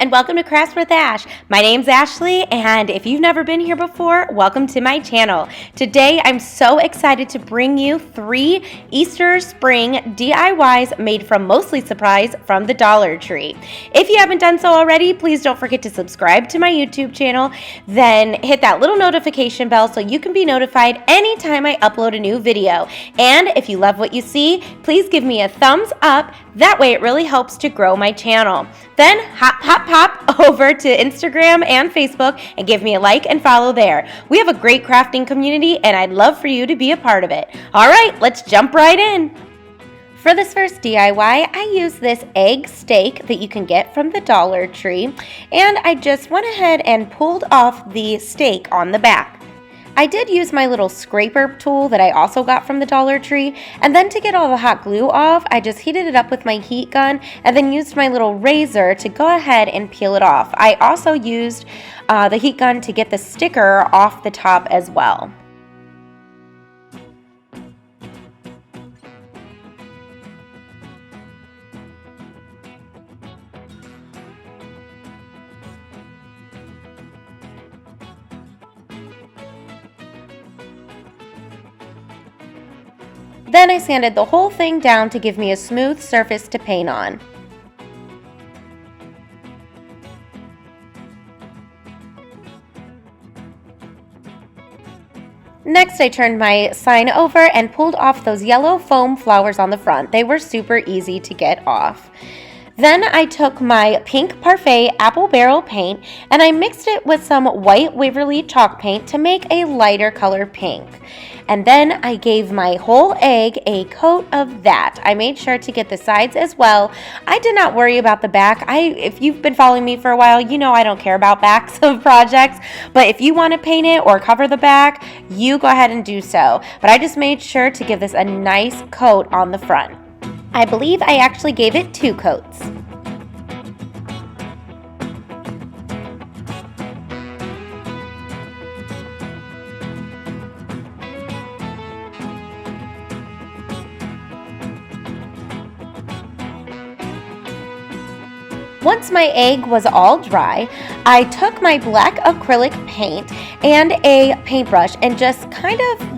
and welcome to Crafts with Ash. My name's Ashley, and if you've never been here before, welcome to my channel. Today, I'm so excited to bring you 3 Easter spring DIYs made from mostly supplies from the Dollar Tree. If you haven't done so already, please don't forget to subscribe to my YouTube channel, then hit that little notification bell so you can be notified anytime I upload a new video. And if you love what you see, please give me a thumbs up. That way it really helps to grow my channel. Then hop over to Instagram and Facebook and give me a like and follow there. We have a great crafting community and I'd love for you to be a part of it. All right, let's jump right in. For this first DIY, I use this egg steak that you can get from the Dollar Tree, and I just went ahead and pulled off the steak on the back. I did use my little scraper tool that I also got from the Dollar Tree, and then to get all the hot glue off, I just heated it up with my heat gun and then used my little razor to go ahead and peel it off. I also used the heat gun to get the sticker off the top as well. Then I sanded the whole thing down to give me a smooth surface to paint on. Next, I turned my sign over and pulled off those yellow foam flowers on the front. They were super easy to get off. Then I took my pink Parfait apple barrel paint and I mixed it with some white Waverly chalk paint to make a lighter color pink. And then I gave my whole egg a coat of that. I made sure to get the sides as well. I did not worry about the back. If you've been following me for a while, you know I don't care about backs of projects. But if you want to paint it or cover the back, you go ahead and do so. But I just made sure to give this a nice coat on the front. I believe I actually gave it 2 coats. Once my egg was all dry, I took my black acrylic paint and a paintbrush and just kind of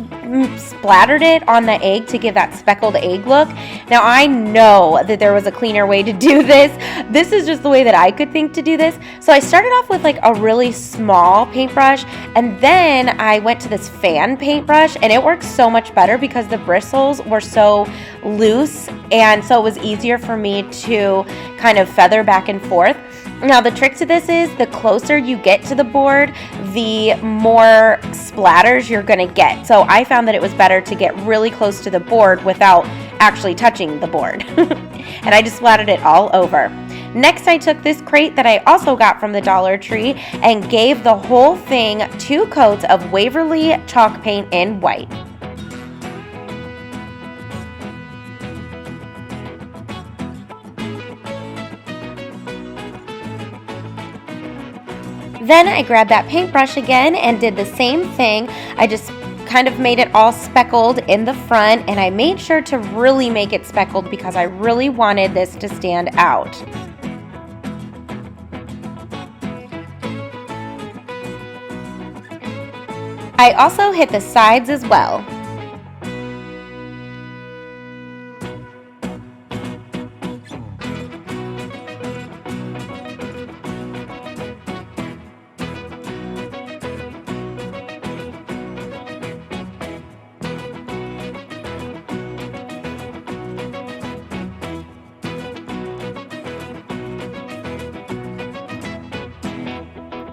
splattered it on the egg to give that speckled egg look. Now I know that there was a cleaner way to do this. This is just the way that I could think to do this. So I started off with like a really small paintbrush, and then I went to this fan paintbrush, and it works so much better because the bristles were so loose, and so it was easier for me to kind of feather back and forth. Now the trick to this is the closer you get to the board, the more splatters you're going to get. So I found that it was better to get really close to the board without actually touching the board. And I just splattered it all over. Next, I took this crate that I also got from the Dollar Tree and gave the whole thing 2 coats of Waverly chalk paint in white. Then I grabbed that paintbrush again and did the same thing. I just kind of made it all speckled in the front, and I made sure to really make it speckled because I really wanted this to stand out. I also hit the sides as well.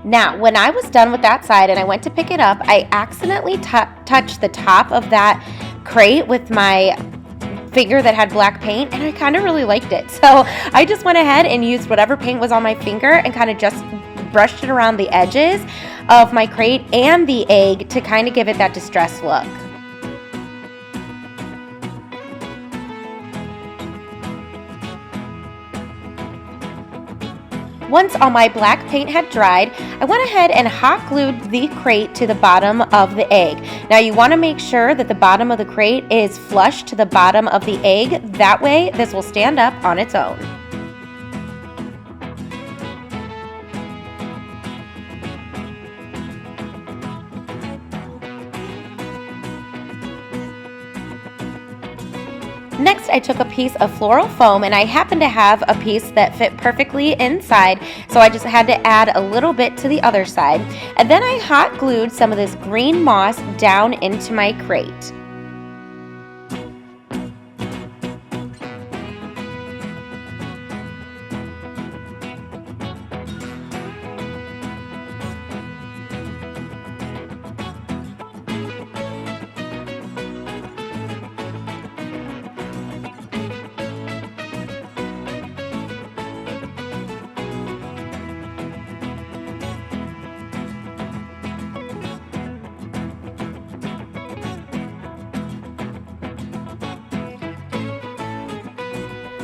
Now, when I was done with that side and I went to pick it up, I accidentally touched the top of that crate with my finger that had black paint, and I kind of really liked it. So I just went ahead and used whatever paint was on my finger and kind of just brushed it around the edges of my crate and the egg to kind of give it that distressed look. Once all my black paint had dried, I went ahead and hot glued the crate to the bottom of the egg. Now you want to make sure that the bottom of the crate is flush to the bottom of the egg. That way this will stand up on its own. Next, I took a piece of floral foam, and I happened to have a piece that fit perfectly inside, so I just had to add a little bit to the other side. And then I hot glued some of this green moss down into my crate.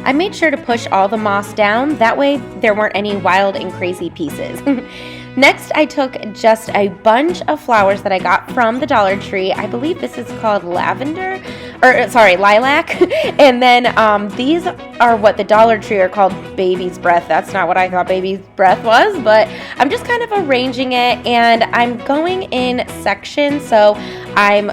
I made sure to push all the moss down, that way there weren't any wild and crazy pieces. Next, I took just a bunch of flowers that I got from the Dollar Tree. I believe this is called lilac. And then these are what the Dollar Tree are called baby's breath. That's not what I thought baby's breath was, but I'm just kind of arranging it, and I'm going in sections, so I'm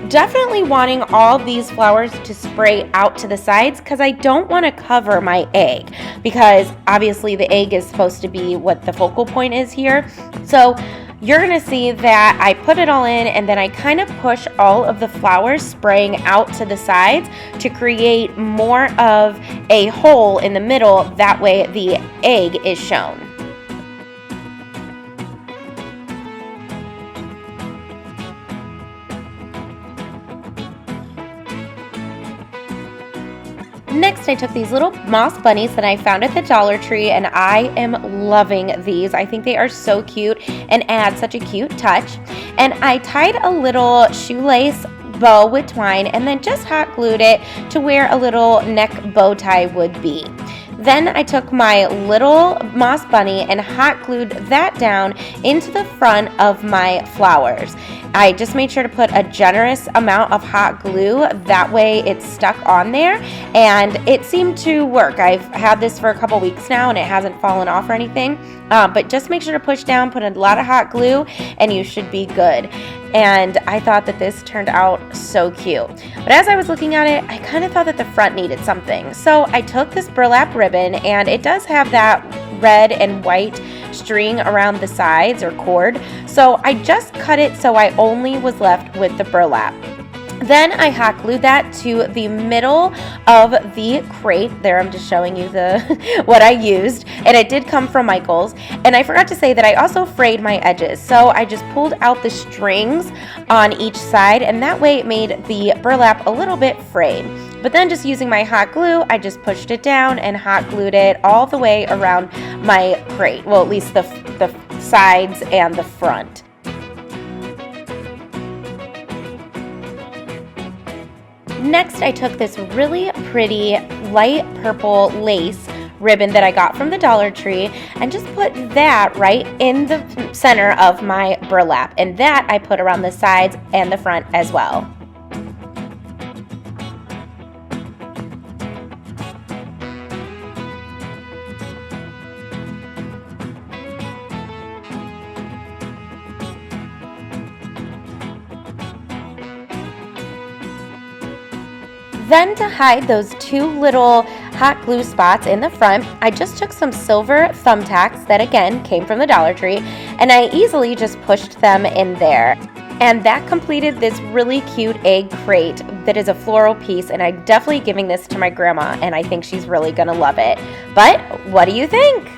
definitely wanting all these flowers to spray out to the sides because I don't want to cover my egg, because obviously the egg is supposed to be what the focal point is here. So you're going to see that I put it all in, and then I kind of push all of the flowers spraying out to the sides to create more of a hole in the middle. That way the egg is shown. Next, I took these little moss bunnies that I found at the Dollar Tree, and I am loving these. I think they are so cute and add such a cute touch. And I tied a little shoelace bow with twine and then just hot glued it to where a little neck bow tie would be. Then I took my little moss bunny and hot glued that down into the front of my flowers. I just made sure to put a generous amount of hot glue, that way it's stuck on there, and it seemed to work. I've had this for a couple weeks now and it hasn't fallen off or anything, but just make sure to push down, put a lot of hot glue, and you should be good. And I thought that this turned out so cute. But as I was looking at it, I kind of thought that the front needed something. So I took this burlap ribbon, and it does have that red and white string around the sides, or cord. So I just cut it so I only was left with the burlap. Then I hot glued that to the middle of the crate. There, I'm just showing you what I used, and it did come from Michael's. And I forgot to say that I also frayed my edges, so I just pulled out the strings on each side, and that way it made the burlap a little bit frayed. But then just using my hot glue, I just pushed it down and hot glued it all the way around my crate. Well, at least the sides and the front. Next, I took this really pretty light purple lace ribbon that I got from the Dollar Tree and just put that right in the center of my burlap, and that I put around the sides and the front as well. Then to hide those two little hot glue spots in the front, I just took some silver thumbtacks that again came from the Dollar Tree, and I easily just pushed them in there. And that completed this really cute egg crate that is a floral piece, and I'm definitely giving this to my grandma, and I think she's really gonna love it. But what do you think?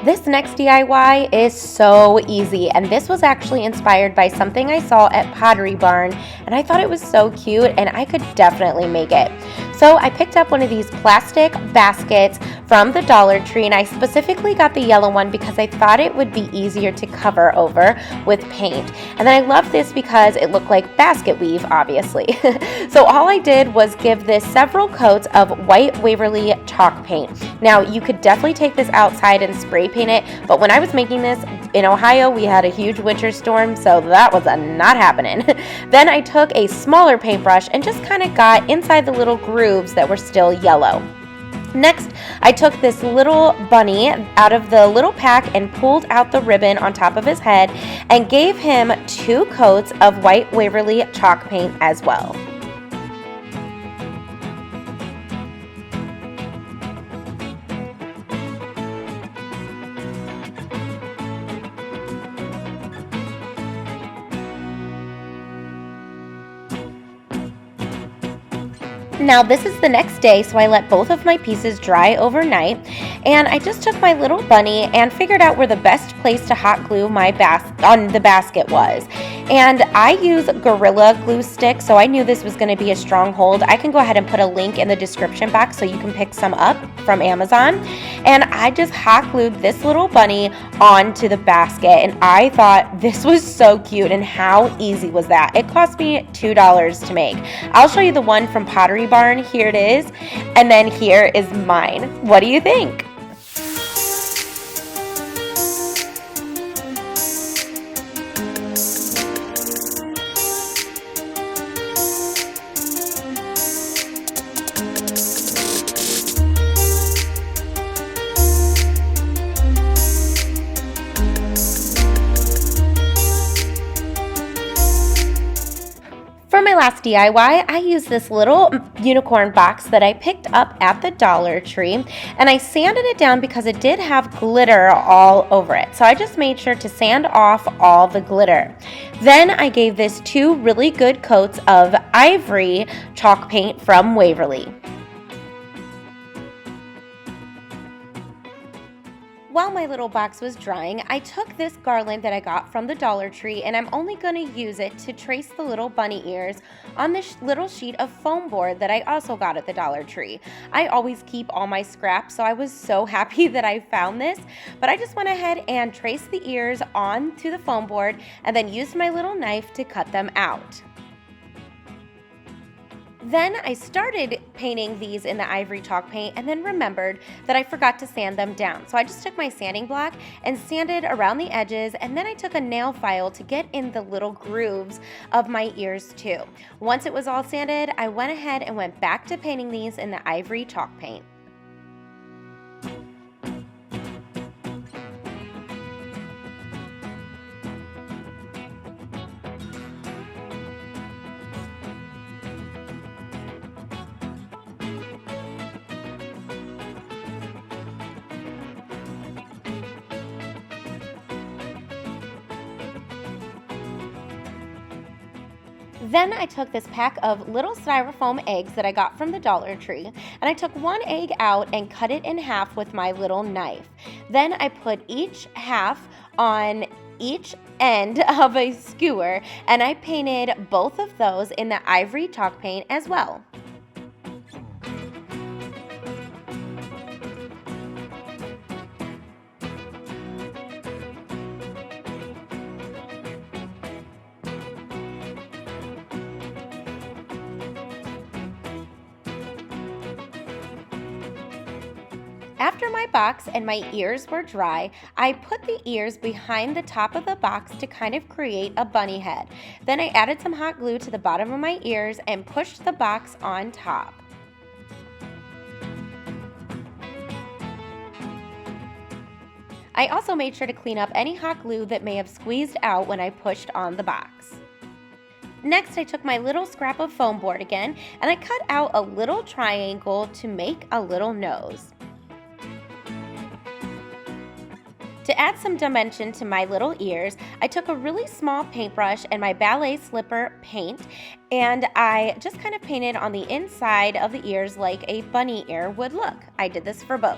This next DIY is so easy, and this was actually inspired by something I saw at Pottery Barn, and and I thought it was so cute and I could definitely make it. So I picked up one of these plastic baskets from the Dollar Tree, and I specifically got the yellow one because I thought it would be easier to cover over with paint. And then I love this because it looked like basket weave, obviously. So all I did was give this several coats of white Waverly chalk paint. Now you could definitely take this outside and spray paint it, but when I was making this in Ohio, we had a huge winter storm, so that was not happening. Then I took a smaller paintbrush and just kind of got inside the little grooves that were still yellow. Next, I took this little bunny out of the little pack and pulled out the ribbon on top of his head and gave him 2 coats of white Waverly chalk paint as well. Now this is the next day, so I let both of my pieces dry overnight, and I just took my little bunny and figured out where the best place to hot glue my on the basket was. And I use Gorilla Glue Stick, so I knew this was going to be a strong hold. I can go ahead and put a link in the description box so you can pick some up from Amazon. And I just hot glued this little bunny onto the basket, and I thought this was so cute, and how easy was that? It cost me $2 to make. I'll show you the one from Pottery Barn. Here it is, and then here is mine. What do you think? For my last DIY, I used this little unicorn box that I picked up at the Dollar Tree, and I sanded it down because it did have glitter all over it. So I just made sure to sand off all the glitter. Then I gave this 2 really good coats of ivory chalk paint from Waverly. While my little box was drying, I took this garland that I got from the Dollar Tree, and I'm only going to use it to trace the little bunny ears on this little sheet of foam board that I also got at the Dollar Tree. I always keep all my scraps, so I was so happy that I found this, but I just went ahead and traced the ears onto the foam board and then used my little knife to cut them out. Then I started painting these in the ivory chalk paint and then remembered that I forgot to sand them down. So I just took my sanding block and sanded around the edges, and then I took a nail file to get in the little grooves of my ears too. Once it was all sanded, I went ahead and went back to painting these in the ivory chalk paint. Then I took this pack of little styrofoam eggs that I got from the Dollar Tree, and I took 1 egg out and cut it in half with my little knife. Then I put each half on each end of a skewer, and I painted both of those in the ivory chalk paint as well. After my box and my ears were dry, I put the ears behind the top of the box to kind of create a bunny head. Then I added some hot glue to the bottom of my ears and pushed the box on top. I also made sure to clean up any hot glue that may have squeezed out when I pushed on the box. Next, I took my little scrap of foam board again, and I cut out a little triangle to make a little nose. To add some dimension to my little ears, I took a really small paintbrush and my ballet slipper paint, and I just kind of painted on the inside of the ears like a bunny ear would look. I did this for both.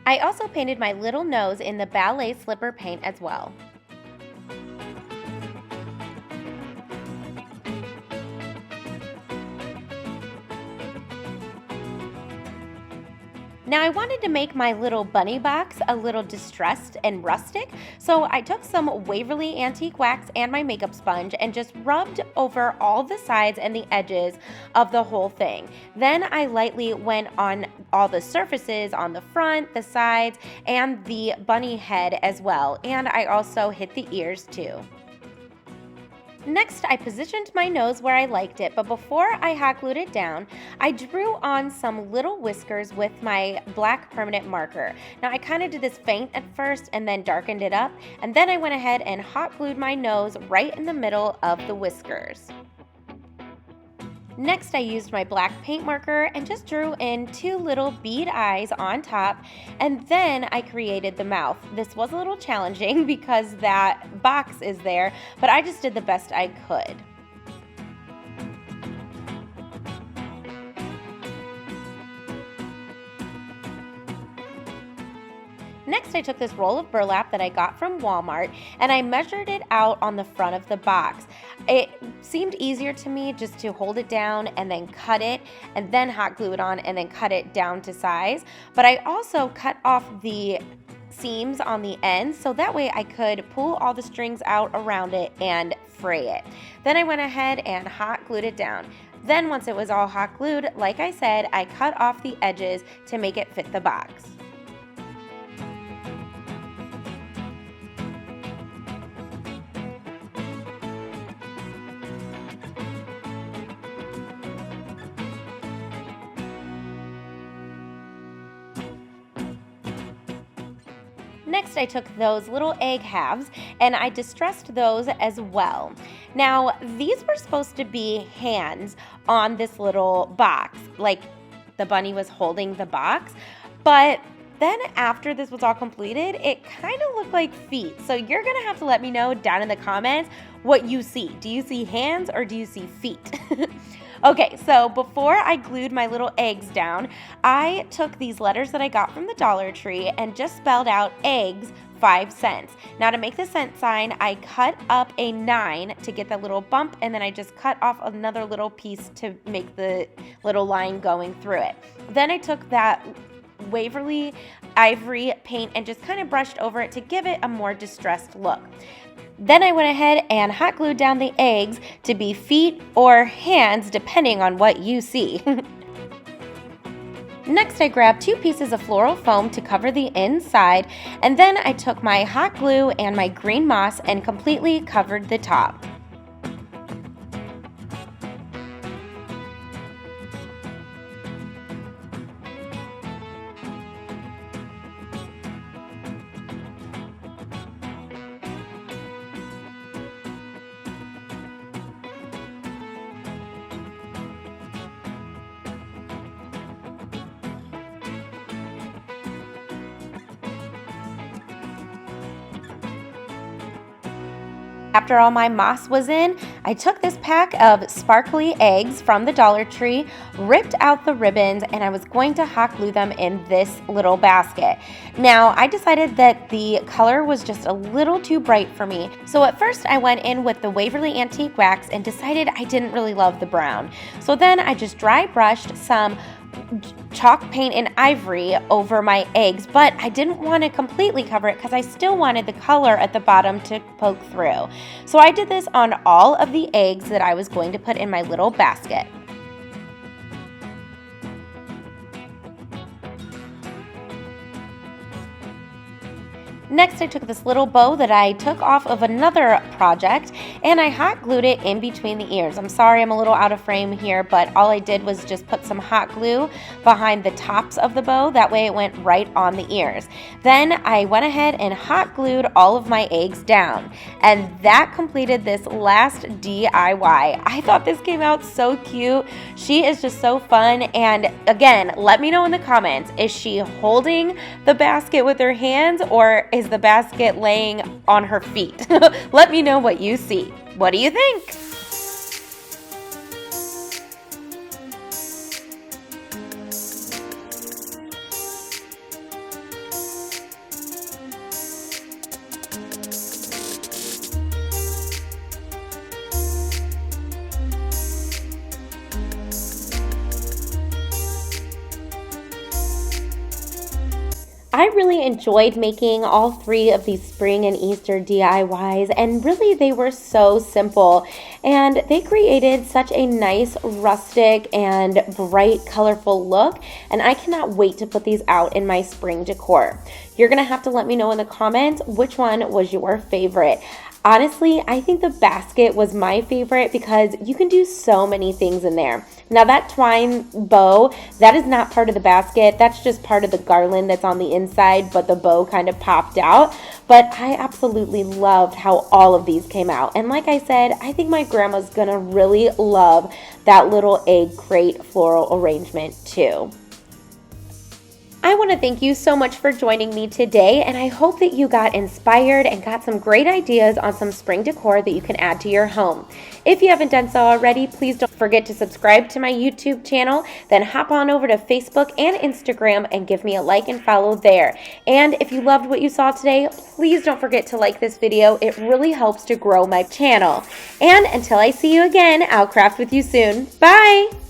I also painted my little nose in the ballet slipper paint as well. Now I wanted to make my little bunny box a little distressed and rustic, so I took some Waverly Antique Wax and my makeup sponge and just rubbed over all the sides and the edges of the whole thing. Then I lightly went on all the surfaces on the front, the sides, and the bunny head as well, and I also hit the ears too. Next, I positioned my nose where I liked it, but before I hot glued it down, I drew on some little whiskers with my black permanent marker. Now, I kind of did this faint at first and then darkened it up, and then I went ahead and hot glued my nose right in the middle of the whiskers. Next, I used my black paint marker and just drew in two little bead eyes on top, and then I created the mouth. This was a little challenging because that box is there, but I just did the best I could. Next, I took this roll of burlap that I got from Walmart and I measured it out on the front of the box. It seemed easier to me just to hold it down and then cut it and then hot glue it on and then cut it down to size. But I also cut off the seams on the ends so that way I could pull all the strings out around it and fray it. Then I went ahead and hot glued it down. Then once it was all hot glued, like I said, I cut off the edges to make it fit the box. Next, I took those little egg halves and I distressed those as well. Now, these were supposed to be hands on this little box, like the bunny was holding the box, but then after this was all completed, it kind of looked like feet. So you're gonna have to let me know down in the comments what you see. Do you see hands or do you see feet? Okay, so before I glued my little eggs down, I took these letters that I got from the Dollar Tree and just spelled out eggs 5 cents. Now to make the cent sign, I cut up a 9 to get that little bump, and then I just cut off another little piece to make the little line going through it. Then I took that Waverly ivory paint and just kind of brushed over it to give it a more distressed look. Then I went ahead and hot glued down the eggs to be feet or hands depending on what you see. Next, I grabbed 2 pieces of floral foam to cover the inside, and then I took my hot glue and my green moss and completely covered the top. After all my moss was in, I took this pack of sparkly eggs from the Dollar Tree, ripped out the ribbons, and I was going to hot glue them in this little basket. Now, I decided that the color was just a little too bright for me. So at first I went in with the Waverly Antique Wax and decided I didn't really love the brown. So then I just dry brushed some chalk paint and ivory over my eggs, but I didn't want to completely cover it because I still wanted the color at the bottom to poke through. So I did this on all of the eggs that I was going to put in my little basket. Next, I took this little bow that I took off of another project and I hot glued it in between the ears. I'm sorry I'm a little out of frame here, but all I did was just put some hot glue behind the tops of the bow. That way it went right on the ears. Then I went ahead and hot glued all of my eggs down, and that completed this last DIY. I thought this came out so cute. She is just so fun, and again, let me know in the comments, is she holding the basket with her hands or is the basket laying on her feet? Let me know what you see. What do you think? I really enjoyed making all 3 of these spring and Easter DIYs, and really they were so simple, and they created such a nice rustic and bright colorful look, and I cannot wait to put these out in my spring decor. You're gonna have to let me know in the comments which one was your favorite. Honestly, I think the basket was my favorite because you can do so many things in there. Now that twine bow, that is not part of the basket. That's just part of the garland that's on the inside, but the bow kind of popped out. But I absolutely loved how all of these came out. And like I said, I think my grandma's gonna really love that little egg crate floral arrangement too. I want to thank you so much for joining me today, and I hope that you got inspired and got some great ideas on some spring decor that you can add to your home. If you haven't done so already, please don't forget to subscribe to my YouTube channel, then hop on over to Facebook and Instagram and give me a like and follow there. And if you loved what you saw today, please don't forget to like this video. It really helps to grow my channel. And until I see you again, I'll craft with you soon. Bye!